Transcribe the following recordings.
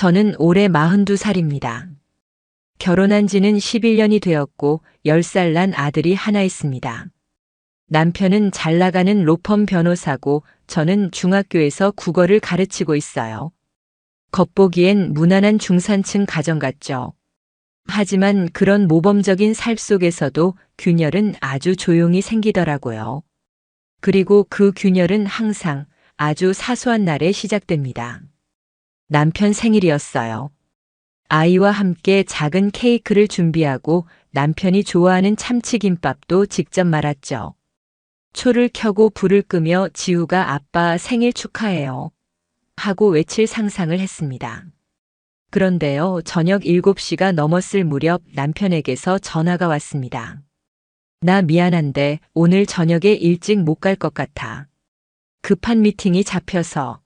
저는 올해 42살입니다. 결혼한 지는 11년이 되었고 10살 난 아들이 하나 있습니다. 남편은 잘 나가는 로펌 변호사고 저는 중학교에서 국어를 가르치고 있어요. 겉보기엔 무난한 중산층 가정 같죠. 하지만 그런 모범적인 삶 속에서도 균열은 아주 조용히 생기더라고요. 그리고 그 균열은 항상 아주 사소한 날에 시작됩니다. 남편 생일이었어요. 아이와 함께 작은 케이크를 준비하고 남편이 좋아하는 참치김밥도 직접 말았죠. 초를 켜고 불을 끄며 지우가 아빠 생일 축하해요 하고 외칠 상상을 했습니다. 그런데요, 저녁 7시가 넘었을 무렵 남편에게서 전화가 왔습니다. 나 미안한데 오늘 저녁에 일찍 못 갈 것 같아. 급한 미팅이 잡혀서.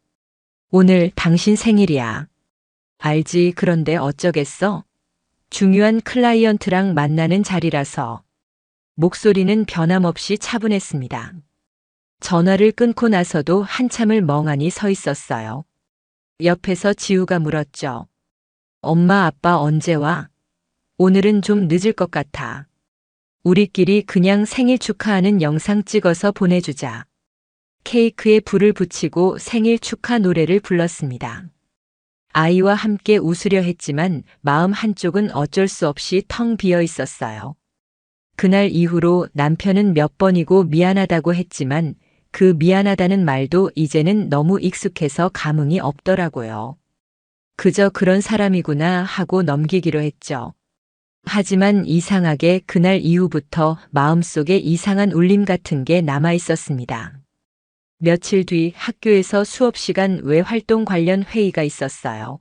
오늘 당신 생일이야. 알지, 그런데 어쩌겠어? 중요한 클라이언트랑 만나는 자리라서. 목소리는 변함없이 차분했습니다. 전화를 끊고 나서도 한참을 멍하니 서 있었어요. 옆에서 지우가 물었죠. 엄마, 아빠 언제 와? 오늘은 좀 늦을 것 같아. 우리끼리 그냥 생일 축하하는 영상 찍어서 보내주자. 케이크에 불을 붙이고 생일 축하 노래를 불렀습니다. 아이와 함께 웃으려 했지만 마음 한쪽은 어쩔 수 없이 텅 비어 있었어요. 그날 이후로 남편은 몇 번이고 미안하다고 했지만 그 미안하다는 말도 이제는 너무 익숙해서 감흥이 없더라고요. 그저 그런 사람이구나 하고 넘기기로 했죠. 하지만 이상하게 그날 이후부터 마음속에 이상한 울림 같은 게 남아 있었습니다. 며칠 뒤 학교에서 수업 시간 외 활동 관련 회의가 있었어요.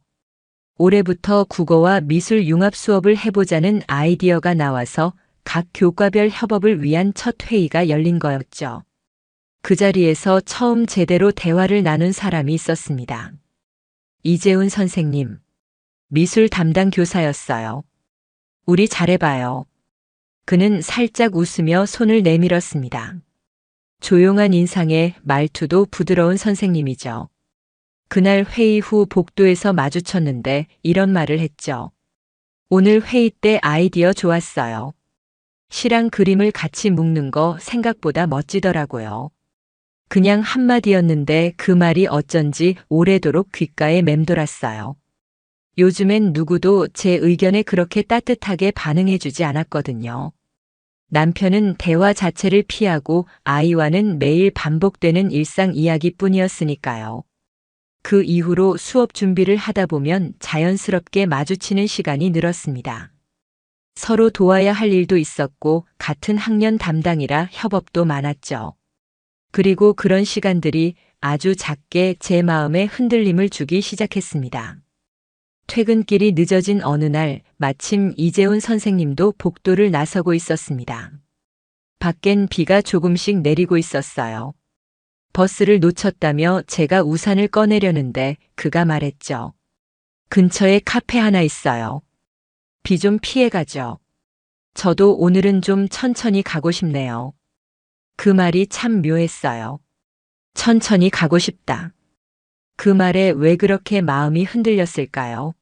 올해부터 국어와 미술 융합 수업을 해보자는 아이디어가 나와서 각 교과별 협업을 위한 첫 회의가 열린 거였죠. 그 자리에서 처음 제대로 대화를 나눈 사람이 있었습니다. 이재훈 선생님, 미술 담당 교사였어요. 우리 잘해봐요. 그는 살짝 웃으며 손을 내밀었습니다. 조용한 인상에 말투도 부드러운 선생님이죠. 그날 회의 후 복도에서 마주쳤는데 이런 말을 했죠. 오늘 회의 때 아이디어 좋았어요. 시랑 그림을 같이 묶는 거 생각보다 멋지더라고요. 그냥 한마디였는데 그 말이 어쩐지 오래도록 귓가에 맴돌았어요. 요즘엔 누구도 제 의견에 그렇게 따뜻하게 반응해주지 않았거든요. 남편은 대화 자체를 피하고 아이와는 매일 반복되는 일상 이야기뿐이었으니까요. 그 이후로 수업 준비를 하다 보면 자연스럽게 마주치는 시간이 늘었습니다. 서로 도와야 할 일도 있었고 같은 학년 담당이라 협업도 많았죠. 그리고 그런 시간들이 아주 작게 제 마음에 흔들림을 주기 시작했습니다. 퇴근길이 늦어진 어느 날 마침 이재훈 선생님도 복도를 나서고 있었습니다. 밖엔 비가 조금씩 내리고 있었어요. 버스를 놓쳤다며 제가 우산을 꺼내려는데 그가 말했죠. 근처에 카페 하나 있어요. 비 좀 피해가죠. 저도 오늘은 좀 천천히 가고 싶네요. 그 말이 참 묘했어요. 천천히 가고 싶다. 그 말에 왜 그렇게 마음이 흔들렸을까요?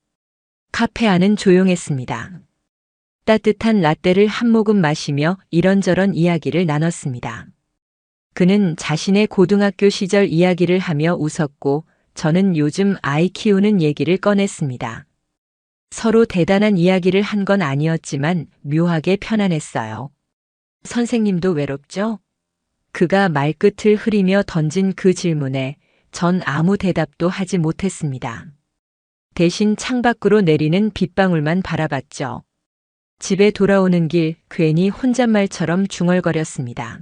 카페 안은 조용했습니다. 따뜻한 라떼를 한 모금 마시며 이런저런 이야기를 나눴습니다. 그는 자신의 고등학교 시절 이야기를 하며 웃었고 저는 요즘 아이 키우는 얘기를 꺼냈습니다. 서로 대단한 이야기를 한 건 아니었지만 묘하게 편안했어요. 선생님도 외롭죠? 그가 말끝을 흐리며 던진 그 질문에 전 아무 대답도 하지 못했습니다. 대신 창밖으로 내리는 빗방울만 바라봤죠. 집에 돌아오는 길 괜히 혼잣말처럼 중얼거렸습니다.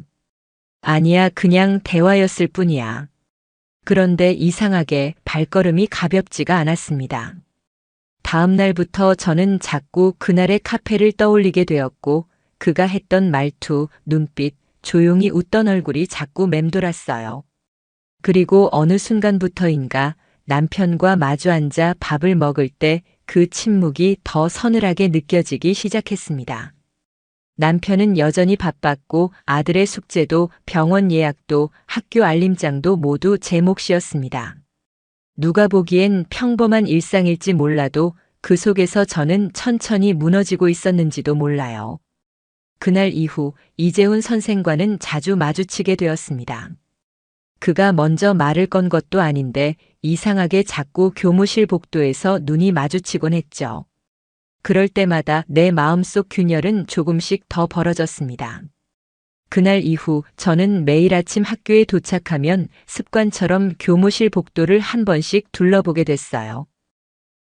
아니야, 그냥 대화였을 뿐이야. 그런데 이상하게 발걸음이 가볍지가 않았습니다. 다음 날부터 저는 자꾸 그날의 카페를 떠올리게 되었고 그가 했던 말투, 눈빛, 조용히 웃던 얼굴이 자꾸 맴돌았어요. 그리고 어느 순간부터인가 남편과 마주 앉아 밥을 먹을 때 그 침묵이 더 서늘하게 느껴지기 시작했습니다. 남편은 여전히 바빴고 아들의 숙제도 병원 예약도 학교 알림장도 모두 제 몫이었습니다. 누가 보기엔 평범한 일상일지 몰라도 그 속에서 저는 천천히 무너지고 있었는지도 몰라요. 그날 이후 이재훈 선생과는 자주 마주치게 되었습니다. 그가 먼저 말을 건 것도 아닌데 이상하게 자꾸 교무실 복도에서 눈이 마주치곤 했죠. 그럴 때마다 내 마음속 균열은 조금씩 더 벌어졌습니다. 그날 이후 저는 매일 아침 학교에 도착하면 습관처럼 교무실 복도를 한 번씩 둘러보게 됐어요.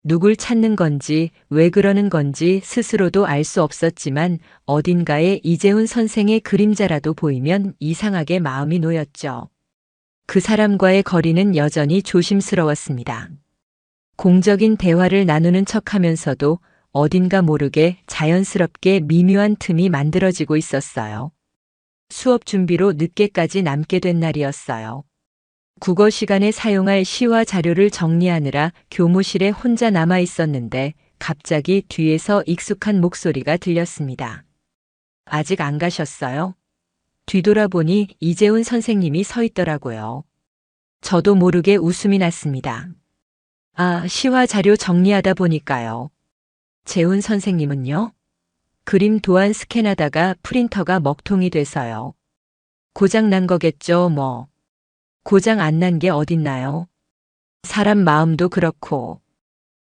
누굴 찾는 건지 왜 그러는 건지 스스로도 알 수 없었지만 어딘가에 이재훈 선생의 그림자라도 보이면 이상하게 마음이 놓였죠. 그 사람과의 거리는 여전히 조심스러웠습니다. 공적인 대화를 나누는 척하면서도 어딘가 모르게 자연스럽게 미묘한 틈이 만들어지고 있었어요. 수업 준비로 늦게까지 남게 된 날이었어요. 국어 시간에 사용할 시와 자료를 정리하느라 교무실에 혼자 남아 있었는데 갑자기 뒤에서 익숙한 목소리가 들렸습니다. 아직 안 가셨어요? 뒤돌아보니 이재훈 선생님이 서 있더라고요. 저도 모르게 웃음이 났습니다. 아, 시와 자료 정리하다 보니까요. 재훈 선생님은요? 그림 도안 스캔하다가 프린터가 먹통이 돼서요. 고장 난 거겠죠, 뭐. 고장 안 난 게 어딨나요? 사람 마음도 그렇고.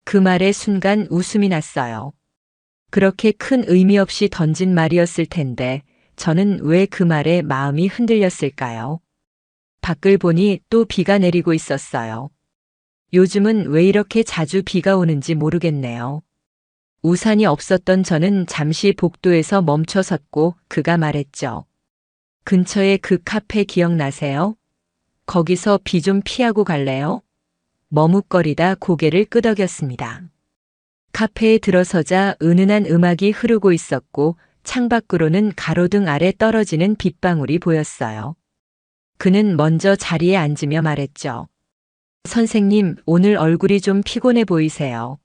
그 말에 순간 웃음이 났어요. 그렇게 큰 의미 없이 던진 말이었을 텐데 저는 왜 그 말에 마음이 흔들렸을까요? 밖을 보니 또 비가 내리고 있었어요. 요즘은 왜 이렇게 자주 비가 오는지 모르겠네요. 우산이 없었던 저는 잠시 복도에서 멈춰 섰고 그가 말했죠. 근처에 그 카페 기억나세요? 거기서 비 좀 피하고 갈래요? 머뭇거리다 고개를 끄덕였습니다. 카페에 들어서자 은은한 음악이 흐르고 있었고 창밖으로는 가로등 아래 떨어지는 빗방울이 보였어요. 그는 먼저 자리에 앉으며 말했죠. 선생님, 오늘 얼굴이 좀 피곤해 보이세요.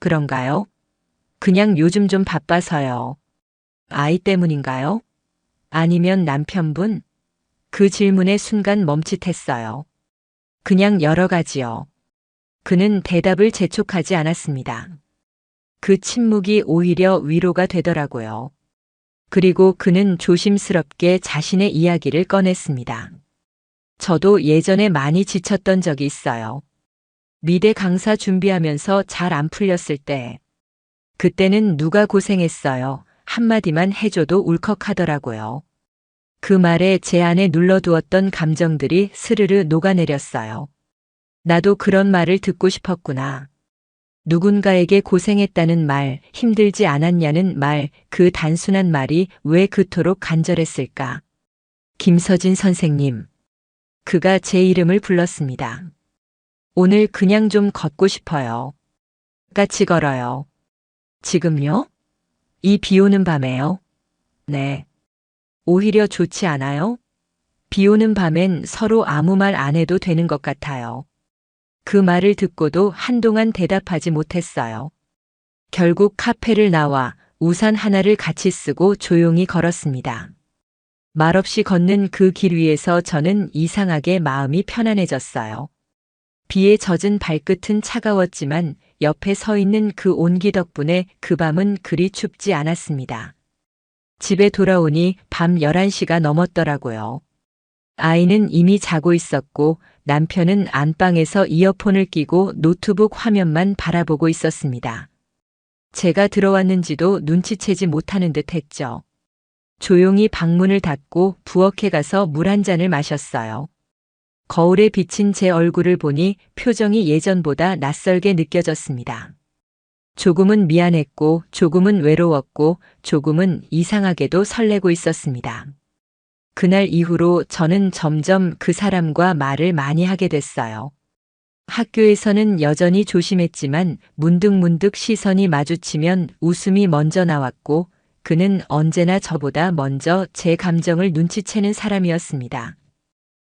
그런가요? 그냥 요즘 좀 바빠서요. 아이 때문인가요? 아니면 남편분? 그 질문에 순간 멈칫했어요. 그냥 여러 가지요. 그는 대답을 재촉하지 않았습니다. 그 침묵이 오히려 위로가 되더라고요. 그리고 그는 조심스럽게 자신의 이야기를 꺼냈습니다. 저도 예전에 많이 지쳤던 적이 있어요. 미대 강사 준비하면서 잘 안 풀렸을 때. 그때는 누가 고생했어요. 한마디만 해줘도 울컥하더라고요. 그 말에 제 안에 눌러두었던 감정들이 스르르 녹아내렸어요. 나도 그런 말을 듣고 싶었구나. 누군가에게 고생했다는 말, 힘들지 않았냐는 말, 그 단순한 말이 왜 그토록 간절했을까? 김서진 선생님. 그가 제 이름을 불렀습니다. 오늘 그냥 좀 걷고 싶어요. 같이 걸어요. 지금요? 이 비 오는 밤에요? 네. 오히려 좋지 않아요? 비 오는 밤엔 서로 아무 말 안 해도 되는 것 같아요. 그 말을 듣고도 한동안 대답하지 못했어요. 결국 카페를 나와 우산 하나를 같이 쓰고 조용히 걸었습니다. 말없이 걷는 그 길 위에서 저는 이상하게 마음이 편안해졌어요. 비에 젖은 발끝은 차가웠지만 옆에 서 있는 그 온기 덕분에 그 밤은 그리 춥지 않았습니다. 집에 돌아오니 밤 11시가 넘었더라고요. 아이는 이미 자고 있었고 남편은 안방에서 이어폰을 끼고 노트북 화면만 바라보고 있었습니다. 제가 들어왔는지도 눈치채지 못하는 듯 했죠. 조용히 방문을 닫고 부엌에 가서 물 한 잔을 마셨어요. 거울에 비친 제 얼굴을 보니 표정이 예전보다 낯설게 느껴졌습니다. 조금은 미안했고 조금은 외로웠고 조금은 이상하게도 설레고 있었습니다. 그날 이후로 저는 점점 그 사람과 말을 많이 하게 됐어요. 학교에서는 여전히 조심했지만 문득문득 시선이 마주치면 웃음이 먼저 나왔고 그는 언제나 저보다 먼저 제 감정을 눈치채는 사람이었습니다.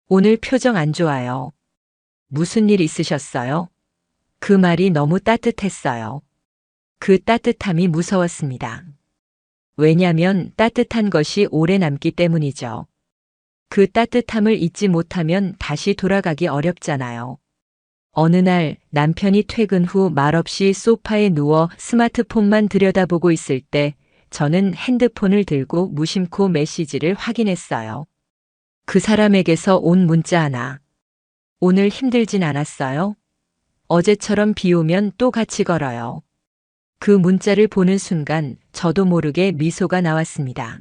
오늘 표정 안 좋아요. 무슨 일 있으셨어요? 그 말이 너무 따뜻했어요. 그 따뜻함이 무서웠습니다. 왜냐면 따뜻한 것이 오래 남기 때문이죠. 그 따뜻함을 잊지 못하면 다시 돌아가기 어렵잖아요. 어느 날 남편이 퇴근 후 말없이 소파에 누워 스마트폰만 들여다보고 있을 때 저는 핸드폰을 들고 무심코 메시지를 확인했어요. 그 사람에게서 온 문자 하나. 오늘 힘들진 않았어요? 어제처럼 비 오면 또 같이 걸어요. 그 문자를 보는 순간 저도 모르게 미소가 나왔습니다.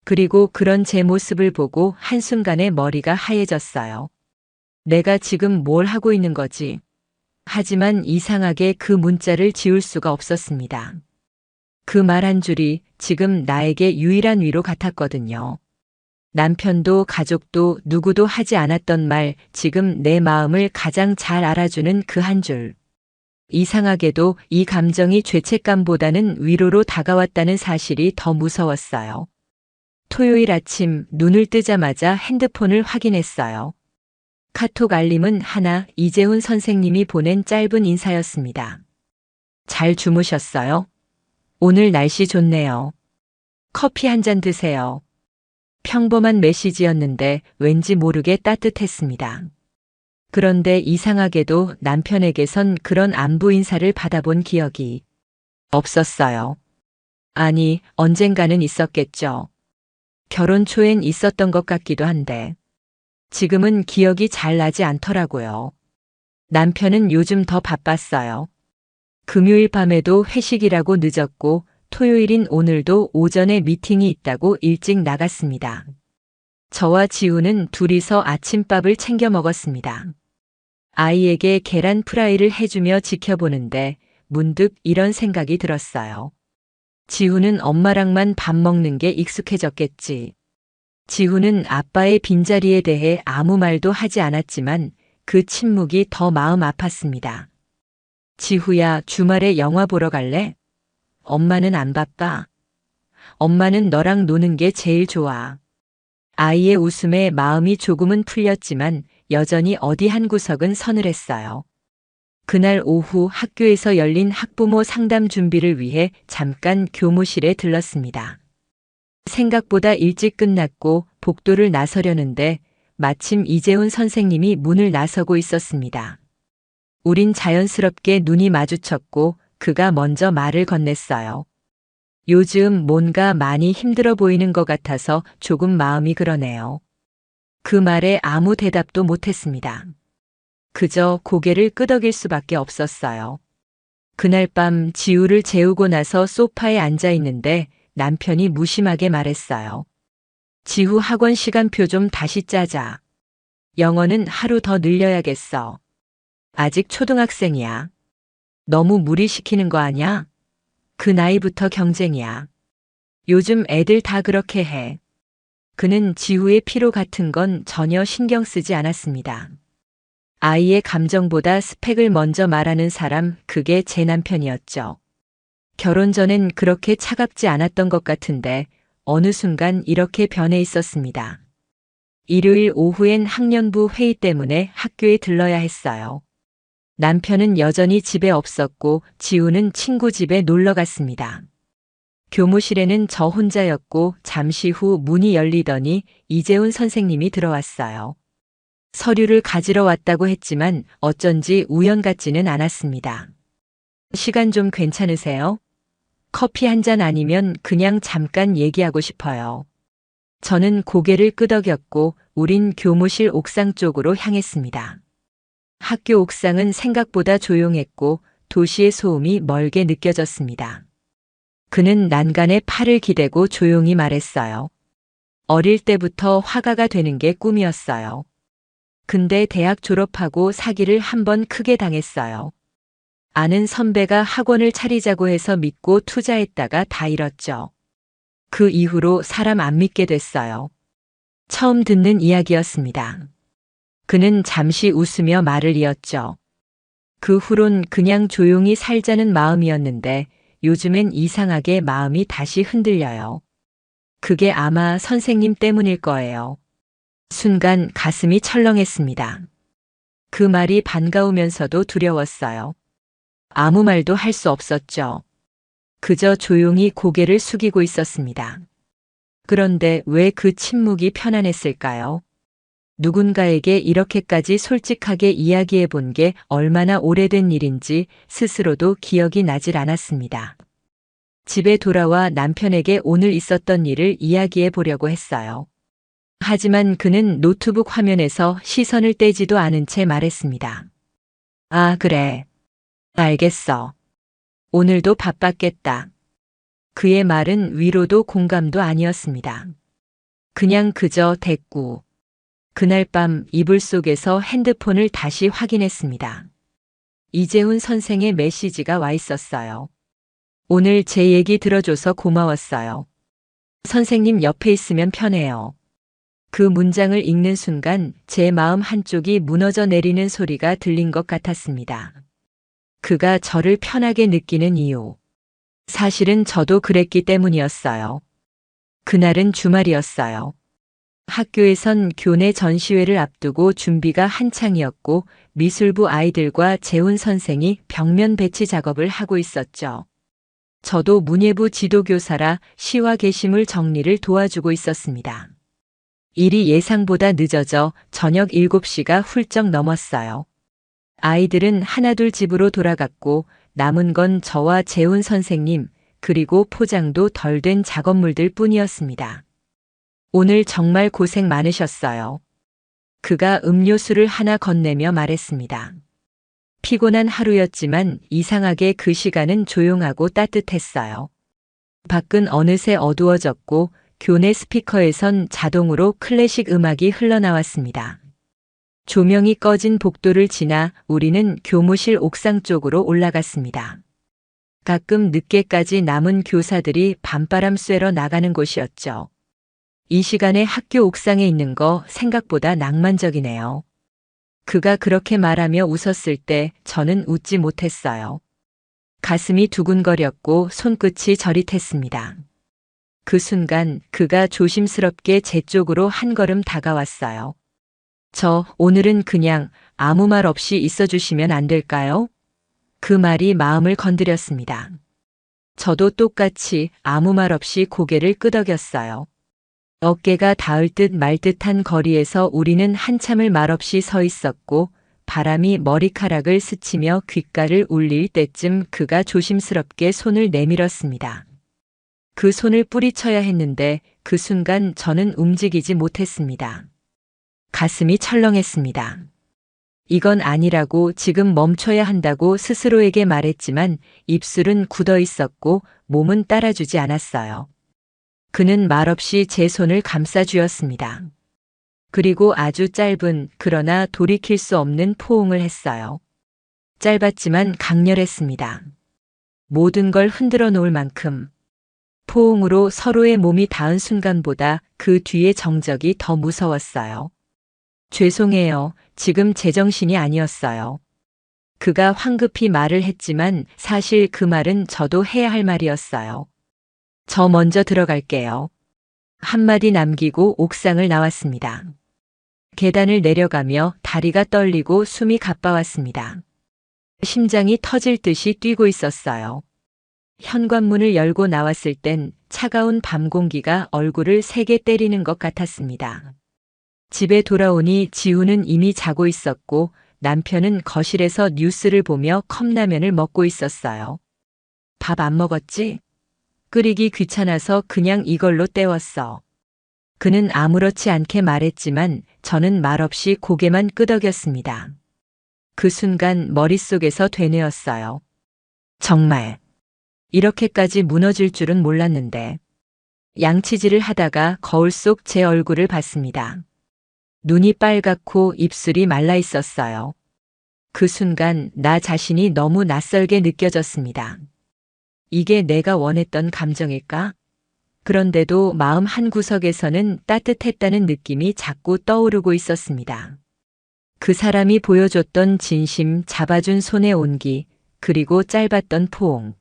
그리고 그런 제 모습을 보고 한순간에 머리가 하얘졌어요. 내가 지금 뭘 하고 있는 거지? 하지만 이상하게 그 문자를 지울 수가 없었습니다. 그 말 한 줄이 지금 나에게 유일한 위로 같았거든요. 남편도 가족도 누구도 하지 않았던 말, 지금 내 마음을 가장 잘 알아주는 그 한 줄. 이상하게도 이 감정이 죄책감보다는 위로로 다가왔다는 사실이 더 무서웠어요. 토요일 아침 눈을 뜨자마자 핸드폰을 확인했어요. 카톡 알림은 하나, 이재훈 선생님이 보낸 짧은 인사였습니다. 잘 주무셨어요? 오늘 날씨 좋네요. 커피 한 잔 드세요. 평범한 메시지였는데 왠지 모르게 따뜻했습니다. 그런데 이상하게도 남편에게선 그런 안부 인사를 받아본 기억이 없었어요. 아니, 언젠가는 있었겠죠. 결혼 초엔 있었던 것 같기도 한데 지금은 기억이 잘 나지 않더라고요. 남편은 요즘 더 바빴어요. 금요일 밤에도 회식이라고 늦었고 토요일인 오늘도 오전에 미팅이 있다고 일찍 나갔습니다. 저와 지우는 둘이서 아침밥을 챙겨 먹었습니다. 아이에게 계란 프라이를 해주며 지켜보는데 문득 이런 생각이 들었어요. 지우는 엄마랑만 밥 먹는 게 익숙해졌겠지. 지우는 아빠의 빈자리에 대해 아무 말도 하지 않았지만 그 침묵이 더 마음 아팠습니다. 지후야, 주말에 영화 보러 갈래? 엄마는 안 바빠. 엄마는 너랑 노는 게 제일 좋아. 아이의 웃음에 마음이 조금은 풀렸지만 여전히 어디 한 구석은 서늘했어요. 그날 오후 학교에서 열린 학부모 상담 준비를 위해 잠깐 교무실에 들렀습니다. 생각보다 일찍 끝났고 복도를 나서려는데 마침 이재훈 선생님이 문을 나서고 있었습니다. 우린 자연스럽게 눈이 마주쳤고 그가 먼저 말을 건넸어요. 요즘 뭔가 많이 힘들어 보이는 것 같아서 조금 마음이 그러네요. 그 말에 아무 대답도 못했습니다. 그저 고개를 끄덕일 수밖에 없었어요. 그날 밤 지우를 재우고 나서 소파에 앉아 있는데 남편이 무심하게 말했어요. 지후 학원 시간표 좀 다시 짜자. 영어는 하루 더 늘려야겠어. 아직 초등학생이야. 너무 무리시키는 거 아냐? 그 나이부터 경쟁이야. 요즘 애들 다 그렇게 해. 그는 지우의 피로 같은 건 전혀 신경 쓰지 않았습니다. 아이의 감정보다 스펙을 먼저 말하는 사람, 그게 제 남편이었죠. 결혼 전엔 그렇게 차갑지 않았던 것 같은데 어느 순간 이렇게 변해 있었습니다. 일요일 오후엔 학년부 회의 때문에 학교에 들러야 했어요. 남편은 여전히 집에 없었고 지우는 친구 집에 놀러 갔습니다. 교무실에는 저 혼자였고 잠시 후 문이 열리더니 이재훈 선생님이 들어왔어요. 서류를 가지러 왔다고 했지만 어쩐지 우연 같지는 않았습니다. 시간 좀 괜찮으세요? 커피 한 잔 아니면 그냥 잠깐 얘기하고 싶어요. 저는 고개를 끄덕였고 우린 교무실 옥상 쪽으로 향했습니다. 학교 옥상은 생각보다 조용했고 도시의 소음이 멀게 느껴졌습니다. 그는 난간에 팔을 기대고 조용히 말했어요. 어릴 때부터 화가가 되는 게 꿈이었어요. 근데 대학 졸업하고 사기를 한 번 크게 당했어요. 아는 선배가 학원을 차리자고 해서 믿고 투자했다가 다 잃었죠. 그 이후로 사람 안 믿게 됐어요. 처음 듣는 이야기였습니다. 그는 잠시 웃으며 말을 이었죠. 그 후론 그냥 조용히 살자는 마음이었는데 요즘엔 이상하게 마음이 다시 흔들려요. 그게 아마 선생님 때문일 거예요. 순간 가슴이 철렁했습니다. 그 말이 반가우면서도 두려웠어요. 아무 말도 할 수 없었죠. 그저 조용히 고개를 숙이고 있었습니다. 그런데 왜 그 침묵이 편안했을까요? 누군가에게 이렇게까지 솔직하게 이야기해 본 게 얼마나 오래된 일인지 스스로도 기억이 나질 않았습니다. 집에 돌아와 남편에게 오늘 있었던 일을 이야기해 보려고 했어요. 하지만 그는 노트북 화면에서 시선을 떼지도 않은 채 말했습니다. 아, 그래. 알겠어. 오늘도 바빴겠다. 그의 말은 위로도 공감도 아니었습니다. 그냥 그저 대꾸. 그날 밤 이불 속에서 핸드폰을 다시 확인했습니다. 이재훈 선생의 메시지가 와 있었어요. 오늘 제 얘기 들어줘서 고마웠어요. 선생님 옆에 있으면 편해요. 그 문장을 읽는 순간 제 마음 한쪽이 무너져 내리는 소리가 들린 것 같았습니다. 그가 저를 편하게 느끼는 이유. 사실은 저도 그랬기 때문이었어요. 그날은 주말이었어요. 학교에선 교내 전시회를 앞두고 준비가 한창이었고 미술부 아이들과 재훈 선생이 벽면 배치 작업을 하고 있었죠. 저도 문예부 지도교사라 시와 게시물 정리를 도와주고 있었습니다. 일이 예상보다 늦어져 저녁 7시가 훌쩍 넘었어요. 아이들은 하나둘 집으로 돌아갔고 남은 건 저와 재훈 선생님 그리고 포장도 덜 된 작업물들 뿐이었습니다. 오늘 정말 고생 많으셨어요. 그가 음료수를 하나 건네며 말했습니다. 피곤한 하루였지만 이상하게 그 시간은 조용하고 따뜻했어요. 밖은 어느새 어두워졌고 교내 스피커에선 자동으로 클래식 음악이 흘러나왔습니다. 조명이 꺼진 복도를 지나 우리는 교무실 옥상 쪽으로 올라갔습니다. 가끔 늦게까지 남은 교사들이 밤바람 쐬러 나가는 곳이었죠. 이 시간에 학교 옥상에 있는 거 생각보다 낭만적이네요. 그가 그렇게 말하며 웃었을 때 저는 웃지 못했어요. 가슴이 두근거렸고 손끝이 저릿했습니다. 그 순간 그가 조심스럽게 제 쪽으로 한 걸음 다가왔어요. 오늘은 그냥 아무 말 없이 있어주시면 안 될까요? 그 말이 마음을 건드렸습니다. 저도 똑같이 아무 말 없이 고개를 끄덕였어요. 어깨가 닿을 듯 말 듯한 거리에서 우리는 한참을 말없이 서 있었고 바람이 머리카락을 스치며 귓가를 울릴 때쯤 그가 조심스럽게 손을 내밀었습니다. 그 손을 뿌리쳐야 했는데 그 순간 저는 움직이지 못했습니다. 가슴이 철렁했습니다. 이건 아니라고 지금 멈춰야 한다고 스스로에게 말했지만 입술은 굳어 있었고 몸은 따라주지 않았어요. 그는 말없이 제 손을 감싸주었습니다. 그리고 아주 짧은 그러나 돌이킬 수 없는 포옹을 했어요. 짧았지만 강렬했습니다. 모든 걸 흔들어 놓을 만큼. 포옹으로 서로의 몸이 닿은 순간보다 그 뒤의 정적이 더 무서웠어요. 죄송해요. 지금 제정신이 아니었어요. 그가 황급히 말을 했지만 사실 그 말은 저도 해야 할 말이었어요. 저 먼저 들어갈게요. 한마디 남기고 옥상을 나왔습니다. 계단을 내려가며 다리가 떨리고 숨이 가빠왔습니다. 심장이 터질 듯이 뛰고 있었어요. 현관문을 열고 나왔을 땐 차가운 밤 공기가 얼굴을 세게 때리는 것 같았습니다. 집에 돌아오니 지우는 이미 자고 있었고 남편은 거실에서 뉴스를 보며 컵라면을 먹고 있었어요. 밥 안 먹었지? 끓이기 귀찮아서 그냥 이걸로 때웠어. 그는 아무렇지 않게 말했지만 저는 말없이 고개만 끄덕였습니다. 그 순간 머릿속에서 되뇌었어요. 정말 이렇게까지 무너질 줄은 몰랐는데. 양치질을 하다가 거울 속 제 얼굴을 봤습니다. 눈이 빨갛고 입술이 말라 있었어요. 그 순간 나 자신이 너무 낯설게 느껴졌습니다. 이게 내가 원했던 감정일까? 그런데도 마음 한구석에서는 따뜻했다는 느낌이 자꾸 떠오르고 있었습니다. 그 사람이 보여줬던 진심, 잡아준 손의 온기, 그리고 짧았던 포옹.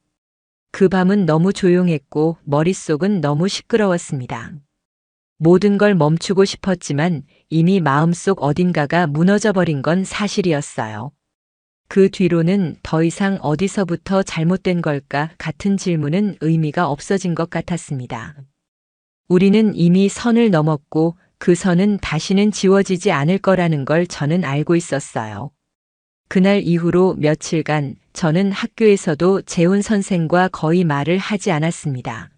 그 밤은 너무 조용했고 머릿속은 너무 시끄러웠습니다. 모든 걸 멈추고 싶었지만 이미 마음속 어딘가가 무너져버린 건 사실이었어요. 그 뒤로는 더 이상 어디서부터 잘못된 걸까 같은 질문은 의미가 없어진 것 같았습니다. 우리는 이미 선을 넘었고 그 선은 다시는 지워지지 않을 거라는 걸 저는 알고 있었어요. 그날 이후로 며칠간 저는 학교에서도 재훈 선생과 거의 말을 하지 않았습니다.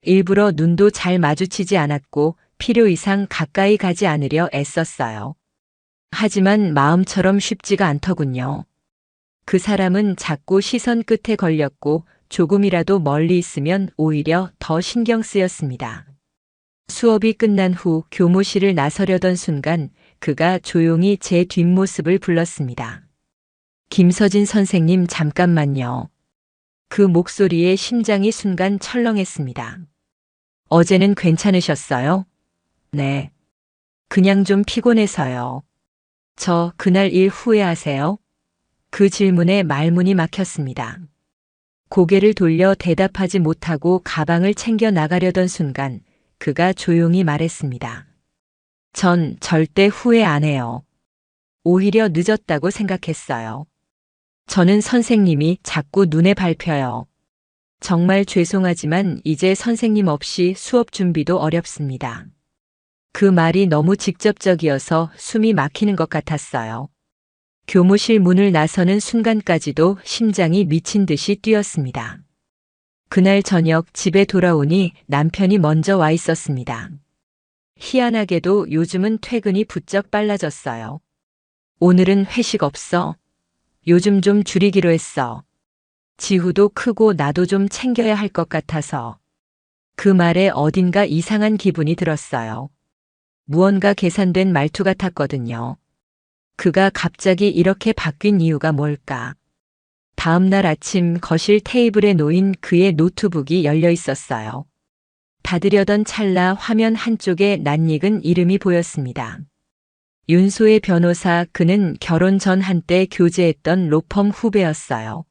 일부러 눈도 잘 마주치지 않았고 필요 이상 가까이 가지 않으려 애썼어요. 하지만 마음처럼 쉽지가 않더군요. 그 사람은 자꾸 시선 끝에 걸렸고 조금이라도 멀리 있으면 오히려 더 신경 쓰였습니다. 수업이 끝난 후 교무실을 나서려던 순간 그가 조용히 제 뒷모습을 불렀습니다. 김서진 선생님 잠깐만요. 그 목소리에 심장이 순간 철렁했습니다. 어제는 괜찮으셨어요? 네. 그냥 좀 피곤해서요. 저 그날 일 후회하세요? 그 질문에 말문이 막혔습니다. 고개를 돌려 대답하지 못하고 가방을 챙겨 나가려던 순간 그가 조용히 말했습니다. 전 절대 후회 안 해요. 오히려 늦었다고 생각했어요. 저는 선생님이 자꾸 눈에 밟혀요. 정말 죄송하지만 이제 선생님 없이 수업 준비도 어렵습니다. 그 말이 너무 직접적이어서 숨이 막히는 것 같았어요. 교무실 문을 나서는 순간까지도 심장이 미친 듯이 뛰었습니다. 그날 저녁 집에 돌아오니 남편이 먼저 와 있었습니다. 희한하게도 요즘은 퇴근이 부쩍 빨라졌어요. 오늘은 회식 없어. 요즘 좀 줄이기로 했어. 지후도 크고 나도 좀 챙겨야 할 것 같아서. 그 말에 어딘가 이상한 기분이 들었어요. 무언가 계산된 말투 같았거든요. 그가 갑자기 이렇게 바뀐 이유가 뭘까? 다음 날 아침 거실 테이블에 놓인 그의 노트북이 열려 있었어요. 닫으려던 찰나 화면 한쪽에 낯익은 이름이 보였습니다. 윤소의 변호사, 그는 결혼 전 한때 교제했던 로펌 후배였어요.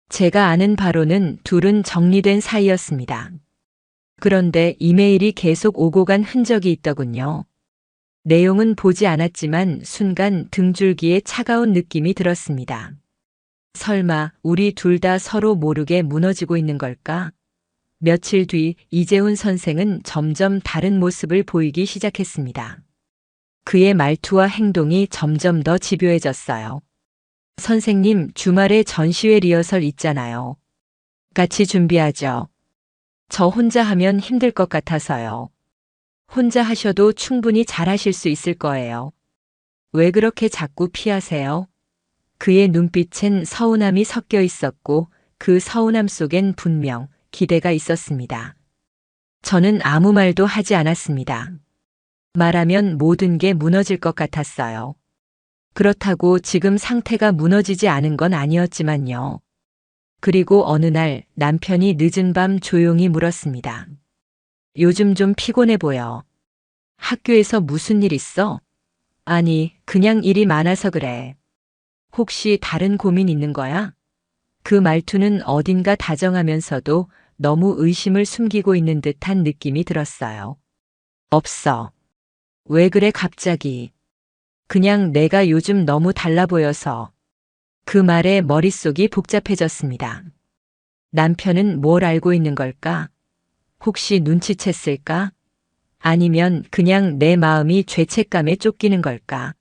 제가 아는 바로는 둘은 정리된 사이였습니다. 그런데 이메일이 계속 오고 간 흔적이 있더군요. 내용은 보지 않았지만 순간 등줄기에 차가운 느낌이 들었습니다. 설마 우리 둘 다 서로 모르게 무너지고 있는 걸까? 며칠 뒤 이재훈 선생은 점점 다른 모습을 보이기 시작했습니다. 그의 말투와 행동이 점점 더 집요해졌어요. 선생님, 주말에 전시회 리허설 있잖아요. 같이 준비하죠. 저 혼자 하면 힘들 것 같아서요. 혼자 하셔도 충분히 잘하실 수 있을 거예요. 왜 그렇게 자꾸 피하세요? 그의 눈빛엔 서운함이 섞여 있었고 그 서운함 속엔 분명 기대가 있었습니다. 저는 아무 말도 하지 않았습니다. 말하면 모든 게 무너질 것 같았어요. 그렇다고 지금 상태가 무너지지 않은 건 아니었지만요. 그리고 어느 날 남편이 늦은 밤 조용히 물었습니다. 요즘 좀 피곤해 보여. 학교에서 무슨 일 있어? 아니, 그냥 일이 많아서 그래. 혹시 다른 고민 있는 거야? 그 말투는 어딘가 다정하면서도 너무 의심을 숨기고 있는 듯한 느낌이 들었어요. 없어. 왜 그래 갑자기? 그냥 내가 요즘 너무 달라 보여서. 그 말에 머릿속이 복잡해졌습니다. 남편은 뭘 알고 있는 걸까? 혹시 눈치챘을까? 아니면 그냥 내 마음이 죄책감에 쫓기는 걸까?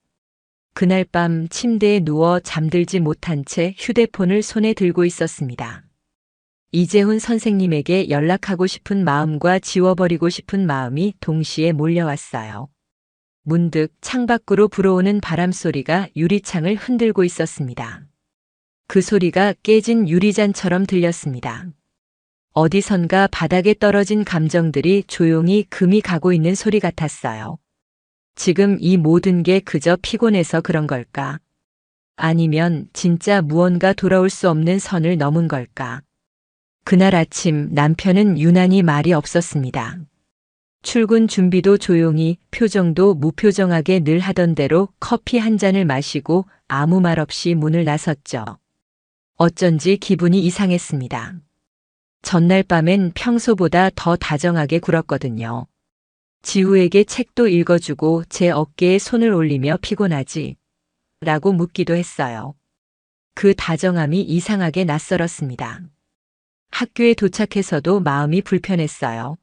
그날 밤 침대에 누워 잠들지 못한 채 휴대폰을 손에 들고 있었습니다. 이재훈 선생님에게 연락하고 싶은 마음과 지워버리고 싶은 마음이 동시에 몰려왔어요. 문득 창밖으로 불어오는 바람 소리가 유리창을 흔들고 있었습니다. 그 소리가 깨진 유리잔처럼 들렸습니다. 어디선가 바닥에 떨어진 감정들이 조용히 금이 가고 있는 소리 같았어요. 지금 이 모든 게 그저 피곤해서 그런 걸까? 아니면 진짜 무언가 돌아올 수 없는 선을 넘은 걸까? 그날 아침 남편은 유난히 말이 없었습니다. 출근 준비도 조용히, 표정도 무표정하게 늘 하던 대로 커피 한 잔을 마시고 아무 말 없이 문을 나섰죠. 어쩐지 기분이 이상했습니다. 전날 밤엔 평소보다 더 다정하게 굴었거든요. 지우에게 책도 읽어주고 제 어깨에 손을 올리며 피곤하지? 라고 묻기도 했어요. 그 다정함이 이상하게 낯설었습니다. 학교에 도착해서도 마음이 불편했어요.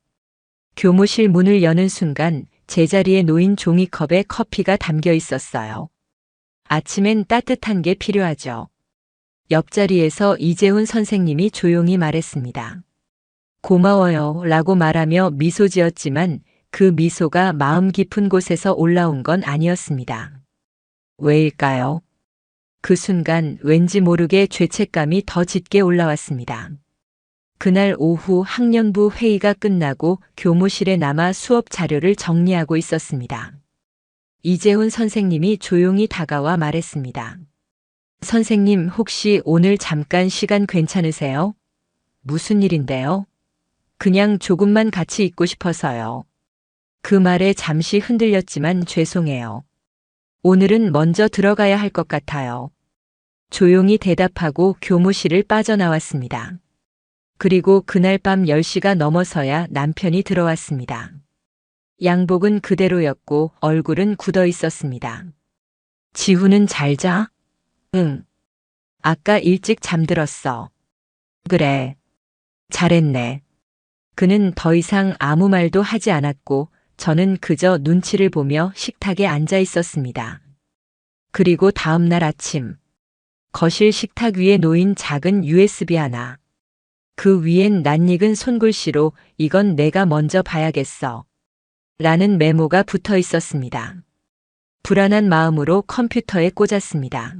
교무실 문을 여는 순간 제자리에 놓인 종이컵에 커피가 담겨 있었어요. 아침엔 따뜻한 게 필요하죠. 옆자리에서 이재훈 선생님이 조용히 말했습니다. 고마워요 라고 말하며 미소 지었지만 그 미소가 마음 깊은 곳에서 올라온 건 아니었습니다. 왜일까요? 그 순간 왠지 모르게 죄책감이 더 짙게 올라왔습니다. 그날 오후 학년부 회의가 끝나고 교무실에 남아 수업 자료를 정리하고 있었습니다. 이재훈 선생님이 조용히 다가와 말했습니다. 선생님, 혹시 오늘 잠깐 시간 괜찮으세요? 무슨 일인데요? 그냥 조금만 같이 있고 싶어서요. 그 말에 잠시 흔들렸지만 죄송해요. 오늘은 먼저 들어가야 할 것 같아요. 조용히 대답하고 교무실을 빠져나왔습니다. 그리고 그날 밤 10시가 넘어서야 남편이 들어왔습니다. 양복은 그대로였고 얼굴은 굳어 있었습니다. 지훈은 잘 자? 응. 아까 일찍 잠들었어. 그래. 잘했네. 그는 더 이상 아무 말도 하지 않았고 저는 그저 눈치를 보며 식탁에 앉아 있었습니다. 그리고 다음 날 아침, 거실 식탁 위에 놓인 작은 USB 하나. 그 위엔 낯익은 손글씨로 이건 내가 먼저 봐야겠어. 라는 메모가 붙어 있었습니다. 불안한 마음으로 컴퓨터에 꽂았습니다.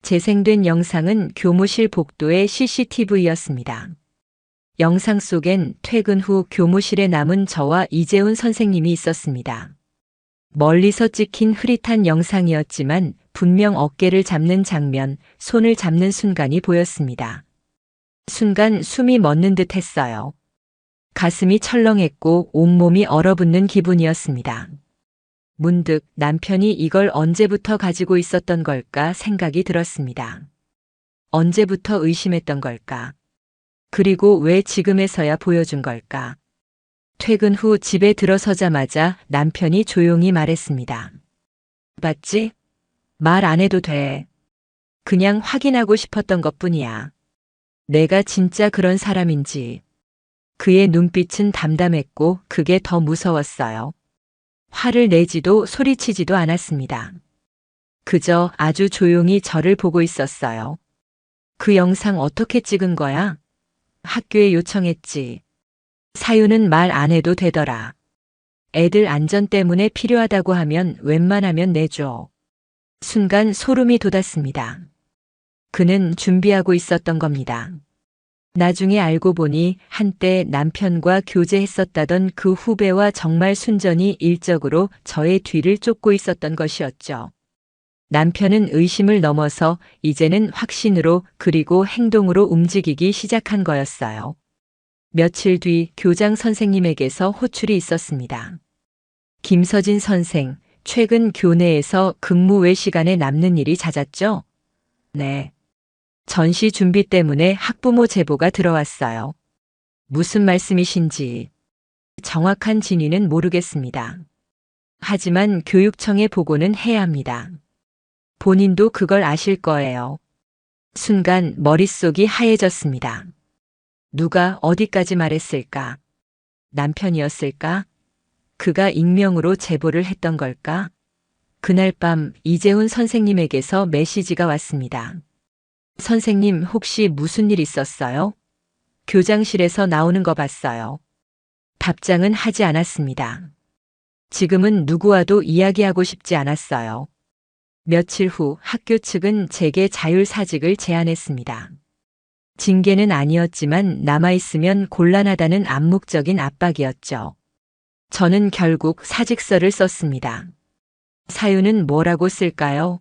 재생된 영상은 교무실 복도의 CCTV였습니다. 영상 속엔 퇴근 후 교무실에 남은 저와 이재훈 선생님이 있었습니다. 멀리서 찍힌 흐릿한 영상이었지만 분명 어깨를 잡는 장면, 손을 잡는 순간이 보였습니다. 순간 숨이 멎는 듯 했어요. 가슴이 철렁했고 온몸이 얼어붙는 기분이었습니다. 문득 남편이 이걸 언제부터 가지고 있었던 걸까 생각이 들었습니다. 언제부터 의심했던 걸까? 그리고 왜 지금에서야 보여준 걸까? 퇴근 후 집에 들어서자마자 남편이 조용히 말했습니다. 봤지? 말 안 해도 돼. 그냥 확인하고 싶었던 것뿐이야. 내가 진짜 그런 사람인지. 그의 눈빛은 담담했고 그게 더 무서웠어요. 화를 내지도 소리치지도 않았습니다. 그저 아주 조용히 저를 보고 있었어요. 그 영상 어떻게 찍은 거야? 학교에 요청했지. 사유는 말 안 해도 되더라. 애들 안전 때문에 필요하다고 하면 웬만하면 내줘. 순간 소름이 돋았습니다. 그는 준비하고 있었던 겁니다. 나중에 알고 보니 한때 남편과 교제했었다던 그 후배와 정말 순전히 일적으로 저의 뒤를 쫓고 있었던 것이었죠. 남편은 의심을 넘어서 이제는 확신으로 그리고 행동으로 움직이기 시작한 거였어요. 며칠 뒤 교장 선생님에게서 호출이 있었습니다. 김서진 선생, 최근 교내에서 근무 외 시간에 남는 일이 잦았죠? 네. 전시 준비 때문에 학부모 제보가 들어왔어요. 무슨 말씀이신지 정확한 진위는 모르겠습니다. 하지만 교육청에 보고는 해야 합니다. 본인도 그걸 아실 거예요. 순간 머릿속이 하얘졌습니다. 누가 어디까지 말했을까? 남편이었을까? 그가 익명으로 제보를 했던 걸까? 그날 밤 이재훈 선생님에게서 메시지가 왔습니다. 선생님, 혹시 무슨 일 있었어요? 교장실에서 나오는 거 봤어요. 답장은 하지 않았습니다. 지금은 누구와도 이야기하고 싶지 않았어요. 며칠 후 학교 측은 제게 자율사직을 제안했습니다. 징계는 아니었지만 남아있으면 곤란하다는 암묵적인 압박이었죠. 저는 결국 사직서를 썼습니다. 사유는 뭐라고 쓸까요?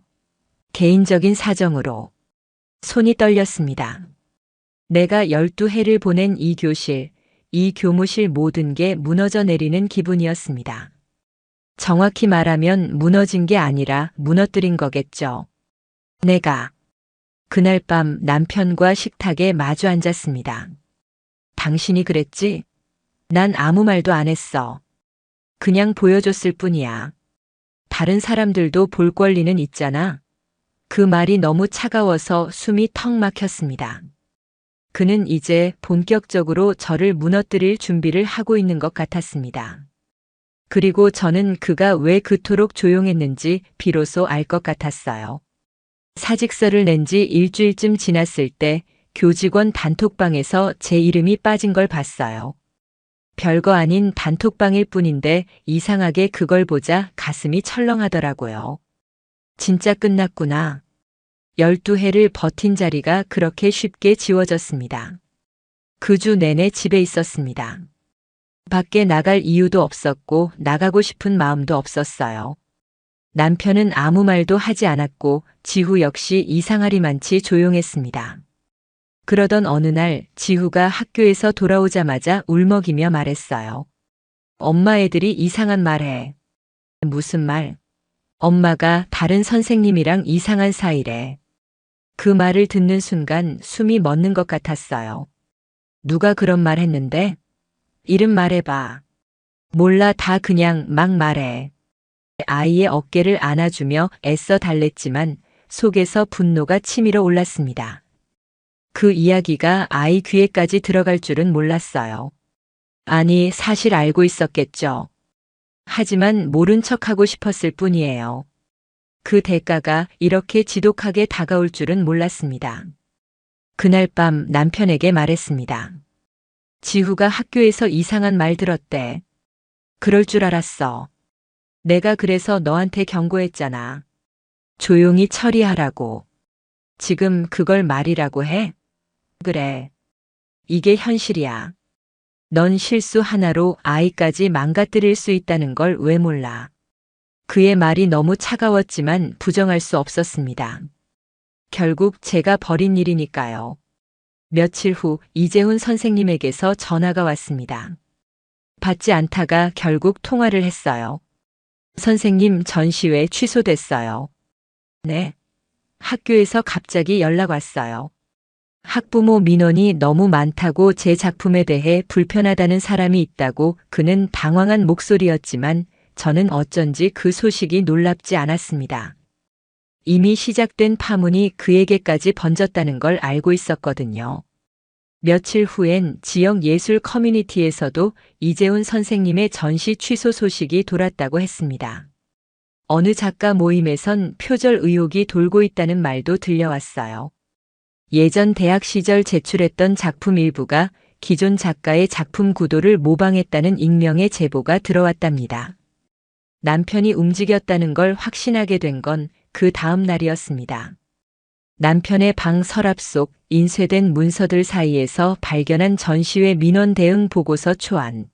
개인적인 사정으로. 손이 떨렸습니다. 내가 12해를 보낸 이 교실, 이 교무실 모든 게 무너져 내리는 기분이었습니다. 정확히 말하면 무너진 게 아니라 무너뜨린 거겠죠. 내가 그날 밤 남편과 식탁에 마주 앉았습니다. 당신이 그랬지? 난 아무 말도 안 했어. 그냥 보여줬을 뿐이야. 다른 사람들도 볼 권리는 있잖아. 그 말이 너무 차가워서 숨이 턱 막혔습니다. 그는 이제 본격적으로 저를 무너뜨릴 준비를 하고 있는 것 같았습니다. 그리고 저는 그가 왜 그토록 조용했는지 비로소 알 것 같았어요. 사직서를 낸 지 일주일쯤 지났을 때 교직원 단톡방에서 제 이름이 빠진 걸 봤어요. 별거 아닌 단톡방일 뿐인데 이상하게 그걸 보자 가슴이 철렁하더라고요. 진짜 끝났구나. 12해를 버틴 자리가 그렇게 쉽게 지워졌습니다. 그 주 내내 집에 있었습니다. 밖에 나갈 이유도 없었고 나가고 싶은 마음도 없었어요. 남편은 아무 말도 하지 않았고 지후 역시 이상하리만치 조용했습니다. 그러던 어느 날 지후가 학교에서 돌아오자마자 울먹이며 말했어요. 엄마 애들이 이상한 말 해. 무슨 말? 엄마가 다른 선생님이랑 이상한 사이래. 그 말을 듣는 순간 숨이 멎는 것 같았어요. 누가 그런 말 했는데? 이름 말해봐. 몰라, 다 그냥 막 말해. 아이의 어깨를 안아주며 애써 달랬지만 속에서 분노가 치밀어 올랐습니다. 그 이야기가 아이 귀에까지 들어갈 줄은 몰랐어요. 아니, 사실 알고 있었겠죠. 하지만 모른 척하고 싶었을 뿐이에요. 그 대가가 이렇게 지독하게 다가올 줄은 몰랐습니다. 그날 밤 남편에게 말했습니다. 지후가 학교에서 이상한 말 들었대. 그럴 줄 알았어. 내가 그래서 너한테 경고했잖아. 조용히 처리하라고. 지금 그걸 말이라고 해? 그래. 이게 현실이야. 넌 실수 하나로 아이까지 망가뜨릴 수 있다는 걸 왜 몰라. 그의 말이 너무 차가웠지만 부정할 수 없었습니다. 결국 제가 벌인 일이니까요. 며칠 후 이재훈 선생님에게서 전화가 왔습니다. 받지 않다가 결국 통화를 했어요. 선생님, 전시회 취소됐어요. 네. 학교에서 갑자기 연락 왔어요. 학부모 민원이 너무 많다고 제 작품에 대해 불편하다는 사람이 있다고. 그는 당황한 목소리였지만 저는 어쩐지 그 소식이 놀랍지 않았습니다. 이미 시작된 파문이 그에게까지 번졌다는 걸 알고 있었거든요. 며칠 후엔 지역 예술 커뮤니티에서도 이재훈 선생님의 전시 취소 소식이 돌았다고 했습니다. 어느 작가 모임에선 표절 의혹이 돌고 있다는 말도 들려왔어요. 예전 대학 시절 제출했던 작품 일부가 기존 작가의 작품 구도를 모방했다는 익명의 제보가 들어왔답니다. 남편이 움직였다는 걸 확신하게 된 건 그 다음 날이었습니다. 남편의 방 서랍 속 인쇄된 문서들 사이에서 발견한 전시회 민원 대응 보고서 초안.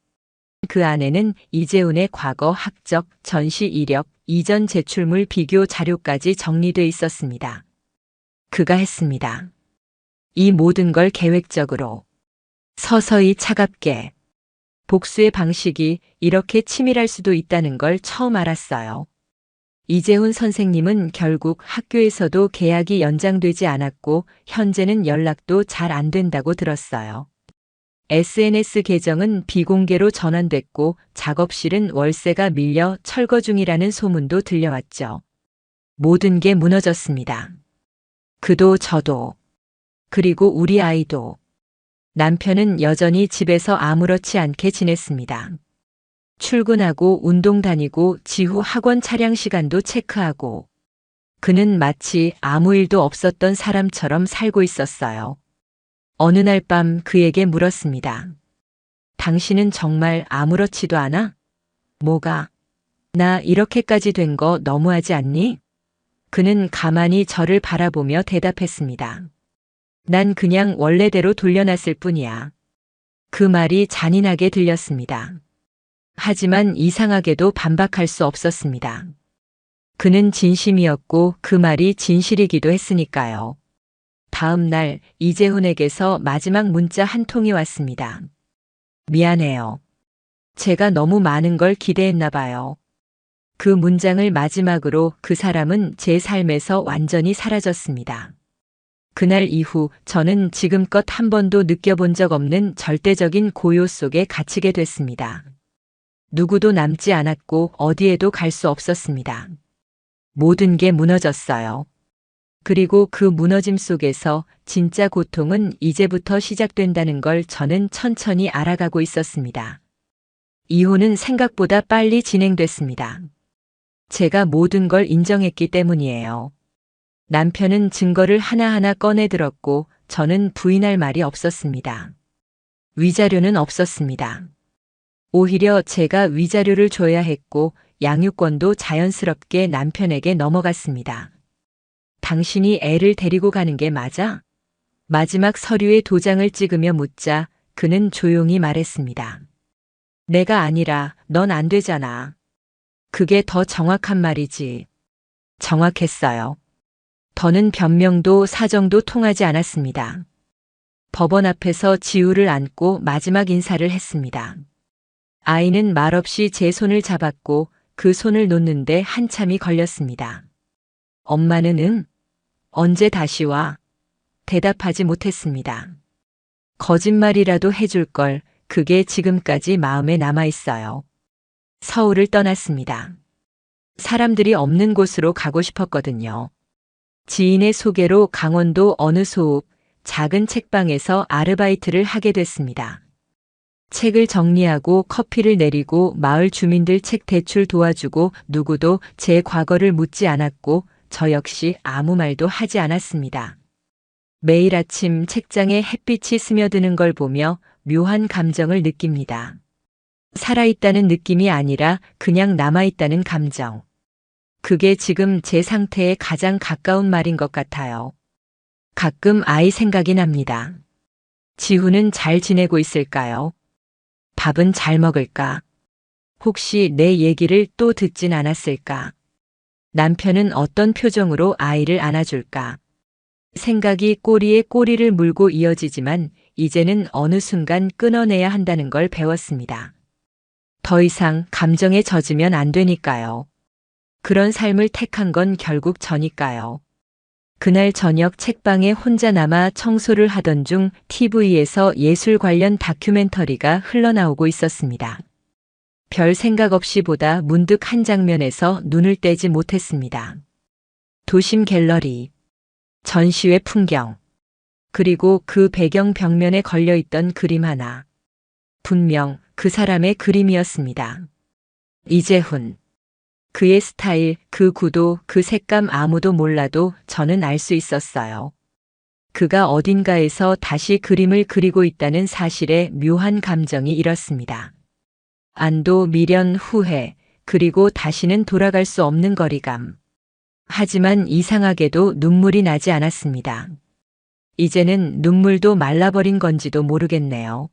그 안에는 이재훈의 과거 학적, 전시 이력, 이전 제출물 비교 자료까지 정리돼 있었습니다. 그가 했습니다. 이 모든 걸 계획적으로, 서서히 차갑게. 복수의 방식이 이렇게 치밀할 수도 있다는 걸 처음 알았어요. 이재훈 선생님은 결국 학교에서도 계약이 연장되지 않았고 현재는 연락도 잘 안 된다고 들었어요. SNS 계정은 비공개로 전환됐고 작업실은 월세가 밀려 철거 중이라는 소문도 들려왔죠. 모든 게 무너졌습니다. 그도 저도. 그리고 우리 아이도. 남편은 여전히 집에서 아무렇지 않게 지냈습니다. 출근하고 운동 다니고 지후 학원 차량 시간도 체크하고. 그는 마치 아무 일도 없었던 사람처럼 살고 있었어요. 어느 날 밤 그에게 물었습니다. 당신은 정말 아무렇지도 않아? 뭐가? 나 이렇게까지 된 거 너무하지 않니? 그는 가만히 저를 바라보며 대답했습니다. 난 그냥 원래대로 돌려놨을 뿐이야. 그 말이 잔인하게 들렸습니다. 하지만 이상하게도 반박할 수 없었습니다. 그는 진심이었고 그 말이 진실이기도 했으니까요. 다음 날 이재훈에게서 마지막 문자 한 통이 왔습니다. 미안해요. 제가 너무 많은 걸 기대했나 봐요. 그 문장을 마지막으로 그 사람은 제 삶에서 완전히 사라졌습니다. 그날 이후 저는 지금껏 한 번도 느껴본 적 없는 절대적인 고요 속에 갇히게 됐습니다. 누구도 남지 않았고 어디에도 갈 수 없었습니다. 모든 게 무너졌어요. 그리고 그 무너짐 속에서 진짜 고통은 이제부터 시작된다는 걸 저는 천천히 알아가고 있었습니다. 이혼은 생각보다 빨리 진행됐습니다. 제가 모든 걸 인정했기 때문이에요. 남편은 증거를 하나하나 꺼내 들었고 저는 부인할 말이 없었습니다. 위자료는 없었습니다. 오히려 제가 위자료를 줘야 했고 양육권도 자연스럽게 남편에게 넘어갔습니다. 당신이 애를 데리고 가는 게 맞아? 마지막 서류에 도장을 찍으며 묻자 그는 조용히 말했습니다. 내가 아니라 넌 안 되잖아. 그게 더 정확한 말이지. 정확했어요. 더는 변명도 사정도 통하지 않았습니다. 법원 앞에서 지우를 안고 마지막 인사를 했습니다. 아이는 말없이 제 손을 잡았고 그 손을 놓는데 한참이 걸렸습니다. 엄마는 응? 언제 다시 와? 대답하지 못했습니다. 거짓말이라도 해줄 걸 그게 지금까지 마음에 남아 있어요. 서울을 떠났습니다. 사람들이 없는 곳으로 가고 싶었거든요. 지인의 소개로 강원도 어느 소읍 작은 책방에서 아르바이트를 하게 됐습니다. 책을 정리하고 커피를 내리고 마을 주민들 책 대출 도와주고 누구도 제 과거를 묻지 않았고 저 역시 아무 말도 하지 않았습니다. 매일 아침 책장에 햇빛이 스며드는 걸 보며 묘한 감정을 느낍니다. 살아있다는 느낌이 아니라 그냥 남아있다는 감정. 그게 지금 제 상태에 가장 가까운 말인 것 같아요. 가끔 아이 생각이 납니다. 지훈은 잘 지내고 있을까요? 밥은 잘 먹을까? 혹시 내 얘기를 또 듣진 않았을까? 남편은 어떤 표정으로 아이를 안아줄까? 생각이 꼬리에 꼬리를 물고 이어지지만 이제는 어느 순간 끊어내야 한다는 걸 배웠습니다. 더 이상 감정에 젖으면 안 되니까요. 그런 삶을 택한 건 결국 저니까요. 그날 저녁 책방에 혼자 남아 청소를 하던 중 TV에서 예술 관련 다큐멘터리가 흘러나오고 있었습니다. 별 생각 없이 보다 문득 한 장면에서 눈을 떼지 못했습니다. 도심 갤러리, 전시회 풍경, 그리고 그 배경 벽면에 걸려있던 그림 하나. 분명 그 사람의 그림이었습니다. 이재훈. 그의 스타일, 그 구도, 그 색감 아무도 몰라도 저는 알 수 있었어요. 그가 어딘가에서 다시 그림을 그리고 있다는 사실에 묘한 감정이 일었습니다. 안도, 미련, 후회, 그리고 다시는 돌아갈 수 없는 거리감. 하지만 이상하게도 눈물이 나지 않았습니다. 이제는 눈물도 말라버린 건지도 모르겠네요.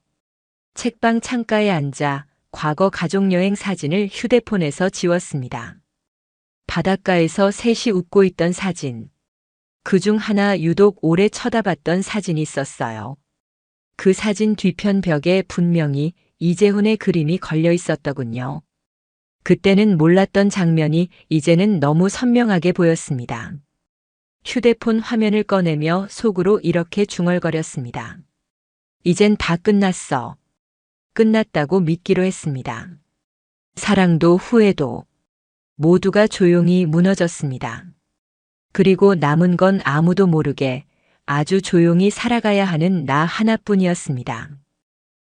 책방 창가에 앉아 과거 가족여행 사진을 휴대폰에서 지웠습니다. 바닷가에서 셋이 웃고 있던 사진. 그중 하나 유독 오래 쳐다봤던 사진이 있었어요. 그 사진 뒤편 벽에 분명히 이재훈의 그림이 걸려 있었더군요. 그때는 몰랐던 장면이 이제는 너무 선명하게 보였습니다. 휴대폰 화면을 꺼내며 속으로 이렇게 중얼거렸습니다. 이젠 다 끝났어. 끝났다고 믿기로 했습니다. 사랑도 후회도 모두가 조용히 무너졌습니다. 그리고 남은 건 아무도 모르게 아주 조용히 살아가야 하는 나 하나뿐이었습니다.